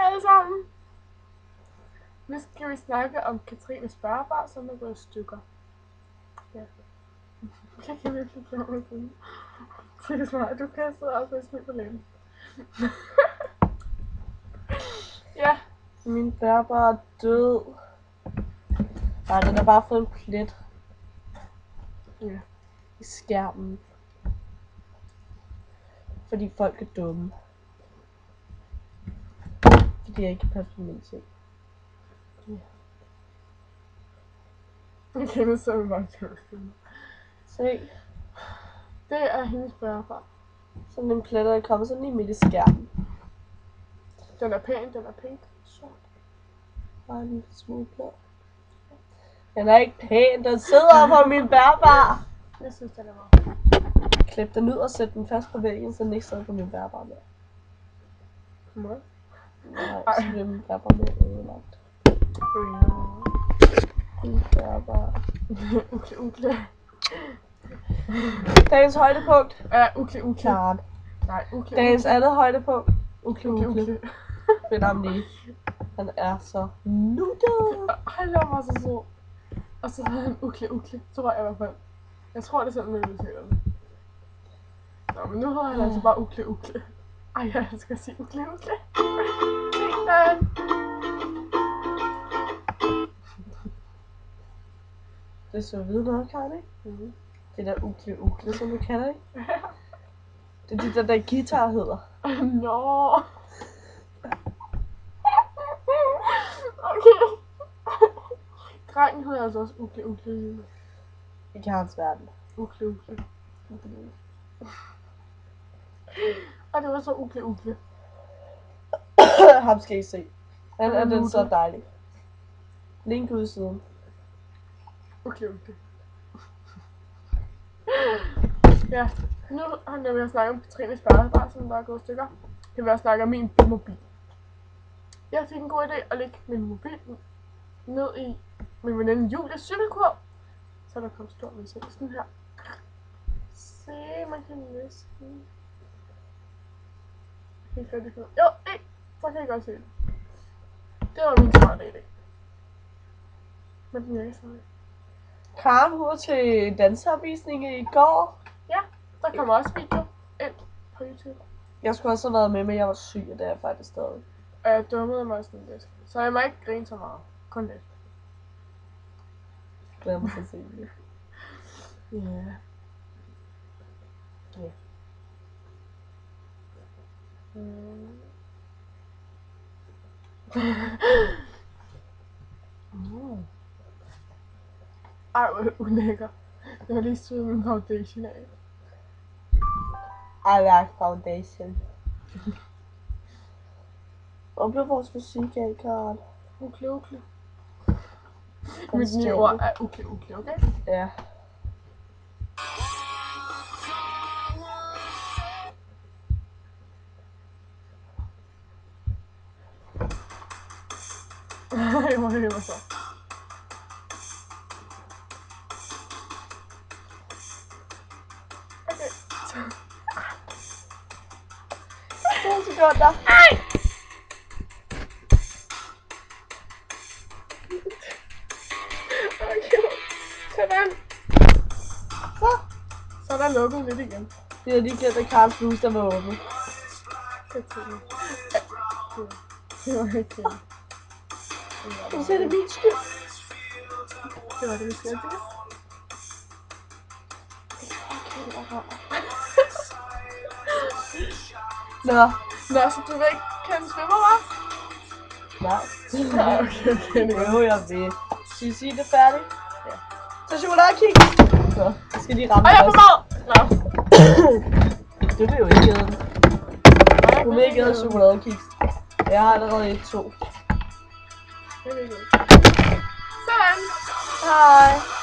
alle sammen. Nu skal vi snakke om Katrines bærbar, som er gået i stykker. Ja. Jeg kan virkelig gøre mig sådan. Det er smart, du kan sidde op og smide på læben. Ja. Min bærbar er død. Nej, den har bare fået en plet. Ja. I skærmen. Fordi folk er dumme. Fordi jeg ikke kan passe på min ting. Ja. Jeg kender så meget til. Se. Det er hendes bærbar. Sådan en plet, der kommer sådan lige midt i skærmen. Den er pæn, den er pink. Sort. Bare en lille smule blå. Den er ikke pæn, den sidder på min bærbar. Jeg synes, den er meget. Klip den ud og sæt den fast på væggen, så den ikke sidder på min bærbar mere. Hvad? Nej, så bliver min bærbar mere ødelagt. Min bærbar. Ukle. Dagens højdepunkt. Ja, ukle. Klart. Nej, ukle. Dagens andet højdepunkt. Ukle. Find ham lige. Han er så nuttet. Han er meget så sød. Og så havde han ukle. Tror jeg i hvert fald. Jeg tror, det er sådan, man udtaler det. Nå, men nu hedder han altså bare ukle. Ej, jeg elsker at sige ukle. Det er så vidt noget, Karin, ikke? Mm-hmm. Det der ukle, som du kalder, ikke? Det er det der guitar hedder. Nå. Okay. Drengen hedder altså også ukle. I Karins verden. Ukle. Og det var så ukle. Ham skal I se. Han er den så dejlig. Link ud i siden. Okay. Ja, nu har jeg ved at snakke om Katrines bærbar, som der er gået stykker. Jeg vil også snakke om min mobil. Jeg fik en god idé at lægge min mobil ned i min veninde Julies cykelkurv. Så der kom stor med sådan her. Se, man kan næsten... Helt færdig. Jo, så kan jeg godt se det. Det var min smarte idé. Men den virker sådan. Karen, hun var til danseopvisning i går. Ja, der kommer også video ind på YouTube. Jeg skulle også have været med, men jeg var syg, og det er jeg faktisk stadig. Og jeg dummede mig sådan lidt. Så jeg må ikke grine så meget. Kun lidt. Jeg glæder mig til at se det. Ja. Ja. Ej, hvor ulækker. Jeg har lige syet min foundation af. I like foundation. Hvor blev vores musik af, Karen? Ukle. Mit nye ord er ukle, okay? Ja. Ej, hvor hæver så. Okay. 2 sekunder. Ej! Okay. Sådan. Så er der lukket lidt igen. Vi har lige glemt, at Karls booster var åbnet. Det var ikke det. Nu ser det min skyld. Det var det, vi skulle til. Nå, Så du vil ikke kende svømmer, hva'? nej. Okay. Jo, jeg ved. Skal I sige det færdigt? Ja. Så chokoladekik. Så, jeg skal lige ramme Og jeg er på mad! Nå. Du vil jo ikke æde den. Du vil ikke æde chokoladekiks. Jeg har allerede 1-2. Jeg vil ikke. Sådan! Hej.